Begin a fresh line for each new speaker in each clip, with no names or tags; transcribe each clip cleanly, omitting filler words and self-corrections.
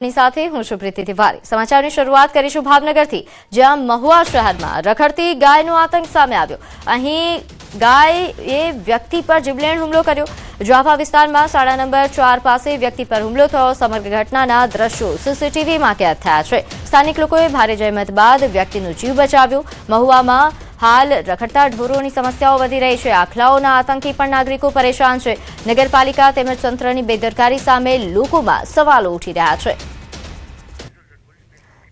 ની સાથે હું છું પ્રીતિ તિવારી। સમાચારની શરૂઆત કરીશું ભાવનગરથી, જ્યાં મહુવા શહેરમાં રખડતી ગાયનો આતંક સામે આવ્યો। અહીં ગાયે વ્યક્તિ પર જીવલેણ હુમલો કર્યો। જોહા વિસ્તારમાં શાળા નંબર 4 પાસે વ્યક્તિ પર હુમલો થયો। સમગ્ર ઘટનાના દ્રશ્યો સીસીટીવીમાં કેદ થયા છે। સ્થાનિક લોકોએ ભારે જહેમત બાદ વ્યક્તિનો જીવ બચાવ્યો। મહુવામાં હાલ રખડતા ઢોરોની સમસ્યાઓ વધી રહી છે। આખલાઓના આતંકથી પણ નાગરિકો પરેશાન છે। નગરપાલિકા તેમજ તંત્રની બેદરકારી સામે લોકોમાં સવાલો ઉઠી રહ્યા છે।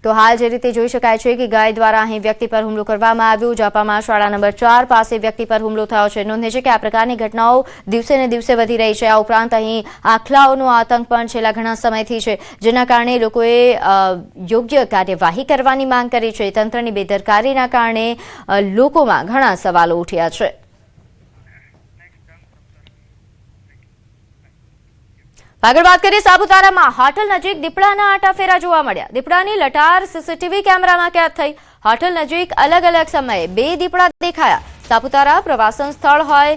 તો હાલ જે રીતે જોઈ શકાય છે કે ગાય દ્વારા અહીં વ્યક્તિ પર હુમલો કરવામાં આવ્યો। જાપામાં શાળા નંબર 4 પાસે વ્યક્તિ પર હુમલો થયો છે। નોંધે છે કે આ પ્રકારની ઘટનાઓ દિવસે ને દિવસે વધી રહી છે। આ ઉપરાંત અહીં આખલાઓનો આતંક પણ છેલ્લા ઘણા સમયથી છે, જેના કારણે લોકોએ યોગ્ય કાર્યવાહી કરવાની માંગ કરી છે। તંત્રની બેદરકારીના કારણે લોકોમાં ઘણા સવાલો ઉઠ્યા છે। આગળ વાત કરીએ સાપુતારામાં હોટલ નજીક દીપડાના આટાફેરા જોવા મળ્યા। દીપડાની લટાર સીસીટીવી કેમેરામાં કેદ થઈ। હોટલ નજીક અલગ અલગ સમયે 2 દીપડા દેખાયા। સાપુતારા પ્રવાસન સ્થળ હોય,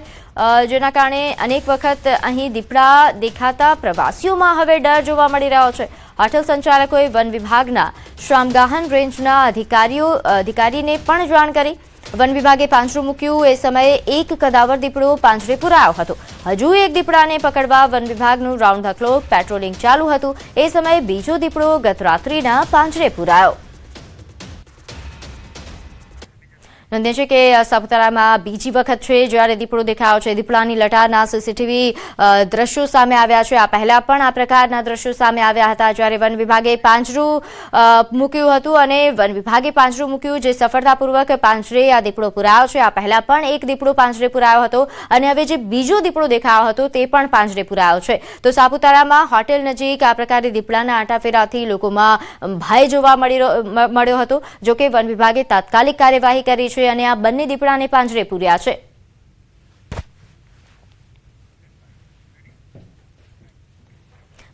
જેના કારણે અનેક વખત અહીં દીપડા દેખાતા પ્રવાસીઓમાં હવે ડર જોવા મળી રહ્યો છે। હોટલ સંચાલકોએ વન વિભાગના શ્રામગાહન રેન્જના અધિકારીને પણ જાણ કરી। વન વિભાગે પાંજરું મૂક્યું। એ સમયે એક કદાવર દીપડો પાંજરે પુરાયો હતો। હજુ એક દીપડાને પકડવા વન વિભાગનું રાઉન્ડ ધ ક્લોક પેટ્રોલિંગ ચાલુ હતું। એ સમયે બીજો દીપડો ગત રાત્રિના પાંજરે પુરાયો। નોંધે છે કે સાપુતારામાં બીજી વખત છે જ્યારે દીપડો દેખાયો છે। દીપડાની લટારના સીસીટીવી દ્રશ્યો સામે આવ્યા છે। આ પહેલા પણ આ પ્રકારના દ્રશ્યો સામે આવ્યા હતા, જ્યારે વન વિભાગે પાંજરું મૂક્યું હતું અને વન વિભાગે પાંજરું મૂક્યું, જે સફળતાપૂર્વક પાંજરે આ દીપડો પુરાયો છે। આ પહેલા પણ એક દીપડો પાંજરે પુરાયો હતો અને હવે જે બીજો દીપડો દેખાયો હતો તે પણ પાંજરે પુરાયો છે। તો સાપુતારામાં હોટેલ નજીક આ પ્રકારે દીપડાના આટાફેરાથી લોકોમાં ભય જોવા મળ્યો હતો। જોકે વન વિભાગે તાત્કાલિક કાર્યવાહી કરી છે અને આ બંને દીપડાને પાંજરે પૂર્યા છે।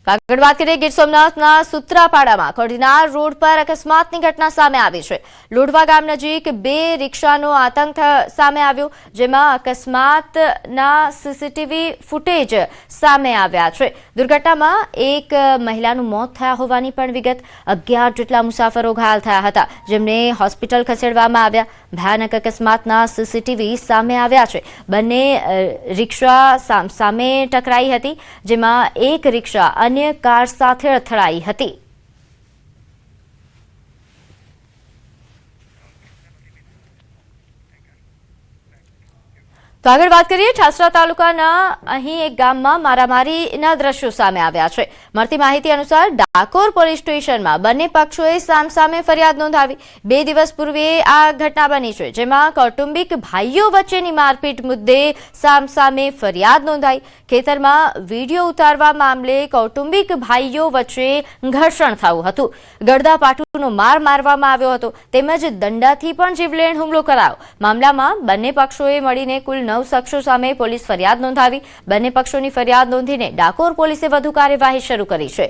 આગળ વાત કરીએ ગીર સોમનાથના સુત્રાપાડામાં કોડીનાર રોડ પર અકસ્માતની ઘટના સામે આવી છે। લોઢવા ગામ નજીક 2 રિક્ષાનો આતંક સામે આવ્યો, જેમાં અકસ્માતના સીસીટીવી ફૂટેજ સામે આવ્યા છે। દુર્ઘટનામાં એક મહિલાનું મોત થયા હોવાની પણ વિગત। 11 જેટલા મુસાફરો ઘાયલ થયા હતા, જેમને હોસ્પિટલ ખસેડવામાં આવ્યા। ભયાનક અકસ્માતના સીસીટીવી સામે આવ્યા છે। બંને રિક્ષા સામે ટકરાઈ હતી, જેમાં એક રિક્ષા અન્ય કાર સાથે અથડાઈ હતી। તો આગળ વાત કરીએ ઠાસરા તાલુકાના અહીં એક ગામમાં મારામારીના દ્રશ્યો સામે આવ્યા છે। મળતી માહિતી અનુસાર ડાકોર પોલીસ સ્ટેશનમાં બંને પક્ષોએ સામસામે ફરિયાદ નોંધાવી। 2 દિવસ પૂર્વે આ ઘટના બની છે, જેમાં કૌટુંબિક ભાઈઓ વચ્ચેની મારપીટ મુદ્દે સામસામે ફરિયાદ નોંધાઈ। ખેતરમાં વિડીયો ઉતારવા મામલે કૌટુંબિક ભાઈઓ વચ્ચે ઘર્ષણ થયું હતું। ગળદા પાટુનો માર મારવામાં આવ્યો હતો, તેમજ દંડાથી પણ જીવલેણ હુમલો કરાયો। મામલામાં બંને પક્ષોએ મળીને કુલ 9 શખ્સો સામે પોલીસ ફરિયાદ નોંધાવી। બંને પક્ષોની ફરિયાદ નોંધીને ડાકોર પોલીસે વધુ કાર્યવાહી શરૂ કરી છે।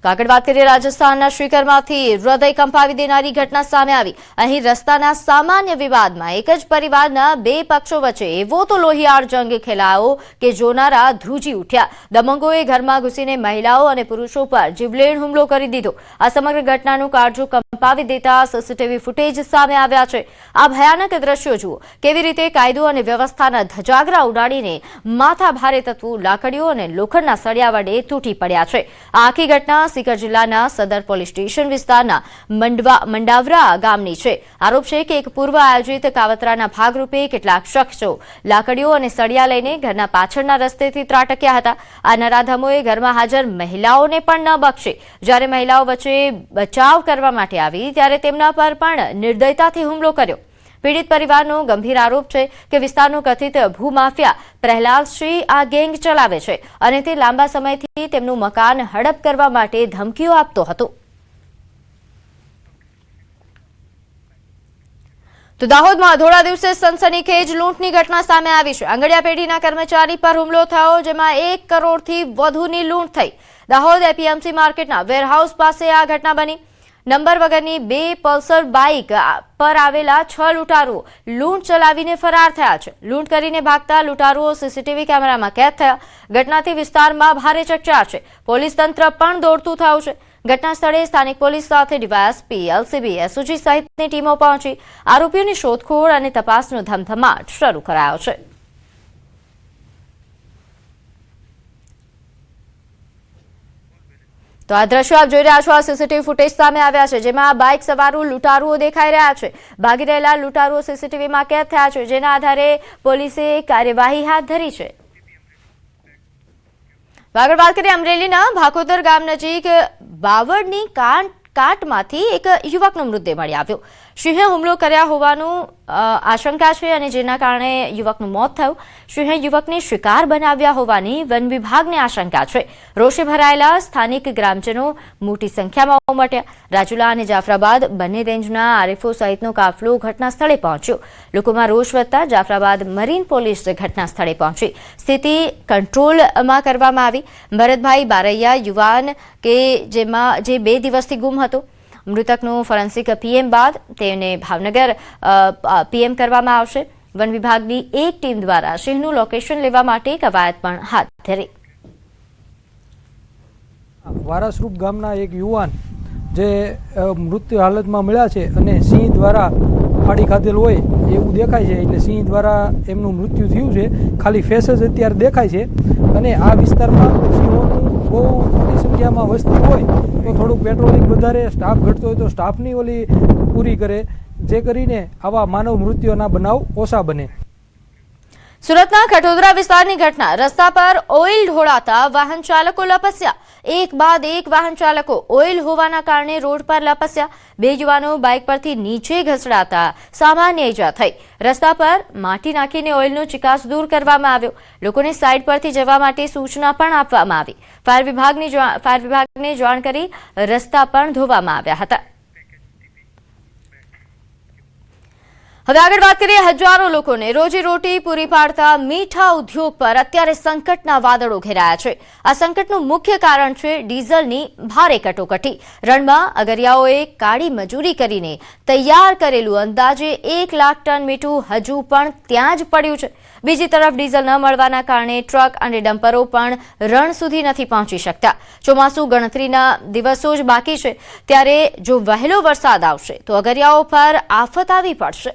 આગળ વાત કરીએ રાજસ્થાનના શ્રીકરમાંથી હૃદય કંપાવી દેનારી ઘટના સામે આવી। અહીં રસ્તાના સામાન્ય વિવાદમાં એક જ પરિવારના 2 પક્ષો વચ્ચે એવો તો લોહિયાળ જંગ ખેલાયો કે જોનારા ધ્રુજી ઉઠ્યા। દબંગોએ ઘરમાં ઘૂસીને મહિલાઓ અને પુરુષો પર જીવલેણ હુમલો કરી દીધો। આ સમગ્ર ઘટનાનું કાળજું કંપાવી દેતા સીસીટીવી ફૂટેજ સામે આવ્યા છે। આ ભયાનક દ્રશ્યો જુઓ, કેવી રીતે કાયદો અને વ્યવસ્થાના ધજાગરા ઉડાડીને માથા ભારે તત્વો લાકડીઓ અને લોખંડના સળિયા વડે તૂટી પડ્યા છે। આ આખી ઘટના सीकर जिल्लाना सदर पोलीस स्टेशन विस्तारना मंडावरा गामनी छे। आरोप छे के एक पूर्व आयोजित कावतराना भागरूपे કેટલાક શખ્સો લાકડીઓ અને સળિયા લઈને ઘરના પાછળના રસ્તેથી ત્રાટક્યા હતા। આ નરાધમોએ ઘરમાં હાજર મહિલાઓને પણ ન બક્ષે। જ્યારે મહિલાઓ વચ્ચે બચાવ કરવા માટે આવી ત્યારે તેમના પર પણ નિર્દયતાથી હુમલો કર્યો। પીડિત પરિવારનો ગંભીર આરોપ છે કે વિસ્તારનો કથિત ભૂમાફિયા પ્રહલાદસિંહ આ ગેંગ ચલાવે છે અને તે લાંબા સમયથી તેમનું મકાન હડપ કરવા માટે ધમકીઓ આપતો હતો। તો દાહોદમાં ધોળા દિવસે સનસનીખેજ લૂંટની ઘટના સામે આવી છે। આંગડિયા પેઢીના કર્મચારી પર હુમલો થયો, જેમાં 1 કરોડથી વધુની લૂંટ થઈ। દાહોદ એપીએમસી માર્કેટના વેરહાઉસ પાસે આ ઘટના બની। નંબર વગરની 2 પલ્સર બાઇક પર આવેલા 6 લૂંટારુઓ લૂંટ ચલાવીને ફરાર થયા છે. લૂંટ કરીને ભાગતા લૂંટારુઓ સીસીટીવી કેમેરામાં કેદ થયા. ઘટનાથી વિસ્તારમાં ભારે ચકચાર છે. પોલીસ તંત્ર પણ દોડતું થયું છે. ઘટના સ્થળે સ્થાનિક પોલીસ સાથે ડીવાયએસપી, એલસીબી, એસઓજી સહિતની ટીમો પહોંચી આરોપીઓની શોધખોળ અને તપાસનો ધમધમાટ શરૂ કરાયો છે. તો આ દ્રશ્યો આપ જોઈ રહ્યા છો. આ સીસીટીવી ફૂટેજ સામે આવ્યા છે, જેમાં બાઇક સવારો લૂંટારુઓ દેખાઈ રહ્યા છે. ભાગી રહેલા લૂંટારુઓ સીસીટીવીમાં કેદ થયા છે, જેના આધારે પોલીસે કાર્યવાહી હાથ ધરી છે. આગળ વાત કરીએ અમરેલીના ભાખોદર ગામ નજીક બાવળની કાટમાંથી એક યુવકનો મૃતદેહ મળી આવ્યો. સિંહે હુમલો કર્યા હોવાનું આશંકા છે અને જેના કારણે યુવકનું મોત થયું. સિંહે યુવકને શિકાર બનાવ્યા હોવાની વન વિભાગને આશંકા છે. રોષે ભરાયેલા સ્થાનિક ગ્રામજનો મોટી સંખ્યામાં ઉમટ્યા. રાજુલા અને જાફરાબાદ બંને રેન્જના આરએફઓ સહિતનો કાફલો ઘટના સ્થળે પહોંચ્યો. લોકોમાં રોષ વધતા જાફરાબાદ મરીન પોલીસ ઘટના સ્થળે પહોંચી સ્થિતિ કંટ્રોલમાં કરવામાં આવી. ભરતભાઈ બારૈયા યુવાન કે જે 2 દિવસથી ગુમ હતો. મૃતકનું ફોરેન્સિક પીએમ બાદ તેને ભાવનગર પીએમ કરવામાં આવશે. વન વિભાગની એક ટીમ દ્વારા સિંહનું લોકેશન લેવા માટે કવાયત પણ હાથ ધરી.
વારાસરૂપ ગામના એક યુવાન જે મૃત્યુ હાલતમાં મળ્યા છે અને સિંહ દ્વારા ફાડી ખાધેલ હોય એવું દેખાય છે. એટલે સિંહ દ્વારા એમનું મૃત્યુ થયું છે. ખાલી ફેસ જ અત્યારે દેખાય છે. અને આ વિસ્તારમાં સિંહોનું બહુ મોટી સંખ્યામાં વસ્તી હોય તો થોડુંક પેટ્રોલિંગ વધારે, સ્ટાફ ઘટતો હોય તો સ્ટાફની ઓલી પૂરી કરે, જે કરીને આવા માનવ મૃત્યુના બનાવ ઓછા બને.
સુરતના ખટોદરા વિસ્તારની ઘટના. રસ્તા પર ઓઇલ ઢોળાતા વાહન ચાલકો લપસ્યા. એક બાદ એક વાહન ચાલકો ઓઇલ હોવાના કારણે રોડ પર લપસ્યા. 2 યુવાનો બાઇક પરથી નીચે ઘસડાતા સામાન્ય ઈજા થઈ. રસ્તા પર માટી નાખીને ઓઇલનો ચિકાસ દૂર કરવામાં આવ્યો. લોકોને સાઇડ પરથી જવા માટે સૂચના પણ આપવામાં આવી. ફાયર વિભાગને જાણ કરી રસ્તા પણ ધોવામાં આવ્યા હતા. હવે આગળ વાત કરીએ. હજારો લોકોને રોજીરોટી પૂરી પાડતા મીઠા ઉદ્યોગ પર અત્યારે સંકટના વાદળો ઘેરાયા છે. આ સંકટનું મુખ્ય કારણ છે ડીઝલની ભારે કટોકટી. રણમાં અગરિયાઓએ કાળી મજૂરી કરીને તૈયાર કરેલું અંદાજે 1 લાખ ટન મીઠું હજુ પણ ત્યાં જ પડ્યું છે. બીજી તરફ ડીઝલ ન મળવાના કારણે ટ્રક અને ડમ્પરો પણ રણ સુધી નથી પહોંચી શકતા. ચોમાસું ગણતરીના દિવસો જ બાકી છે, ત્યારે જો વહેલો વરસાદ આવશે તો અગરિયાઓ પર આફત આવી પડશે.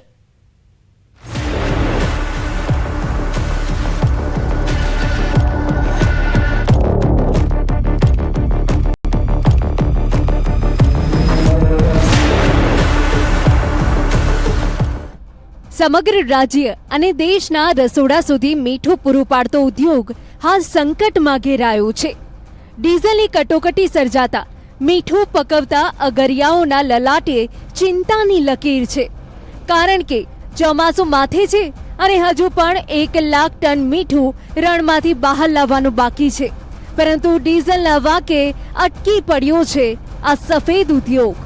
સમગ્ર રાજ્ય અને દેશના રસોડા સુધી મીઠું પૂરું પાડતો ઉદ્યોગ હાલ સંકટમાં ઘેરાયો છે. ડીઝલની કટોકટી સર્જાતા મીઠું પકવતા અગરિયાઓના લલાટે ચિંતાની લકીર છે. કારણ કે ચોમાસું માથે છે અને હજુ પણ 1 લાખ ટન મીઠું રણમાંથી બહાર લાવવાનું બાકી છે. પરંતુ ડીઝલના વાકે અટકી પડ્યો છે આ સફેદ ઉદ્યોગ.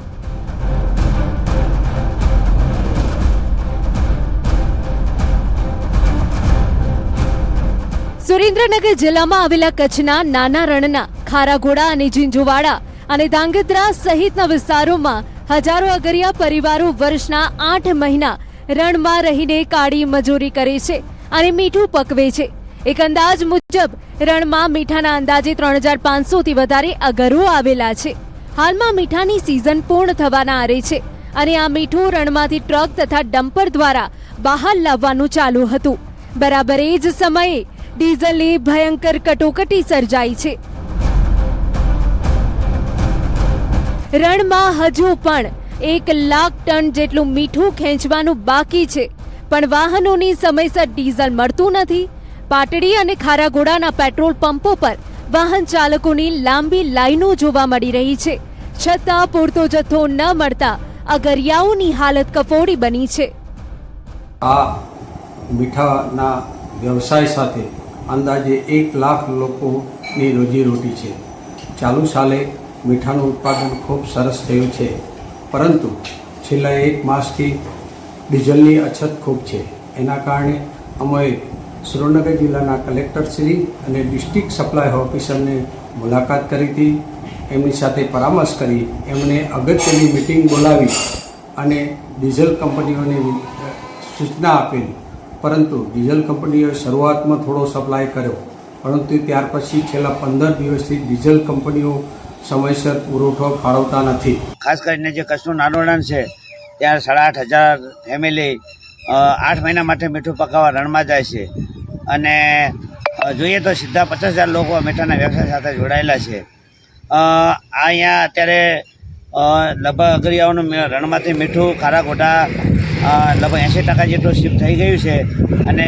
સુરેન્દ્રનગર જિલ્લામાં આવેલા કચ્છના નાના રણના ખારાઘોડા અને ઝીંઝુવાડા અને ધાંગધ્રા સહિતના વિસ્તારોમાં હજારો અગરિયા પરિવારો વર્ષના 8 મહિના રણમાં રહીને કાળી મજૂરી કરે છે અને મીઠું પકવે છે. એક અંદાજ મુજબ રણમાં મીઠાના અંદાજે 3500 થી વધારે અગરો આવેલા છે. હાલમાં મીઠાની સિઝન પૂર્ણ થવાના આરે છે અને આ મીઠું રણમાંથી ટ્રક તથા ડમ્પર દ્વારા બહાર લાવવાનું ચાલુ હતું. બરાબર એ જ સમયે ડીઝલની ભયંકર કટોકટી સર્જાઈ છે. રણમાં હજુ પણ 1 લાખ ટન જેટલું મીઠું ખેંચવાનું બાકી છે, પણ વાહનોની સમયસર ડીઝલ મળતું નથી. પાટડી અને ખારાઘોડાના પેટ્રોલ પંપો પર વાહન ચાલકોની લાંબી લાઈનો જોવા મળી રહી છે. છતાં પૂરતો જથ્થો ન મળતા અગરિયાઓની હાલત કફોડી બની છે.
આ મીઠાના વ્યવસાય સાથે અંદાજે 1 લાખ લોકોની રોજીરોટી છે. ચાલુ સાલે મીઠાનું ઉત્પાદન ખૂબ સરસ થયું છે, પરંતુ છેલ્લા 1 માસથી ડીઝલની અછત ખૂબ છે. એના કારણે અમે સુરેન્દ્રનગર જિલ્લાના કલેક્ટરશ્રી અને ડિસ્ટ્રિક્ટ સપ્લાય ઓફિસરની મુલાકાત કરી હતી. એમની સાથે પરામર્શ કરી એમને અગત્યની મિટિંગ બોલાવી અને ડીઝલ કંપનીઓને સૂચના આપેલી, પરંતુ ડીઝલ કંપનીઓએ શરૂઆતમાં થોડો સપ્લાય કર્યો, પરંતુ ત્યાર પછી છેલ્લા 15 દિવસથી ડીઝલ કંપનીઓ સમયસર પુરવઠો ફાળવતા નથી.
ખાસ કરીને જે કચ્છનું નાનું રણ છે ત્યાં 8,500 ફેમિલી 8 મહિના માટે મીઠું પકાવવા રણમાં જાય છે અને જોઈએ તો સીધા 50,000 લોકો મીઠાના વ્યવસાય સાથે જોડાયેલા છે. અહીંયા અત્યારે લગભગ અગરિયાઓનું રણમાંથી મીઠું ખારાગોટા લગભગ 80% જેટલું શિફ્ટ થઈ ગયું છે અને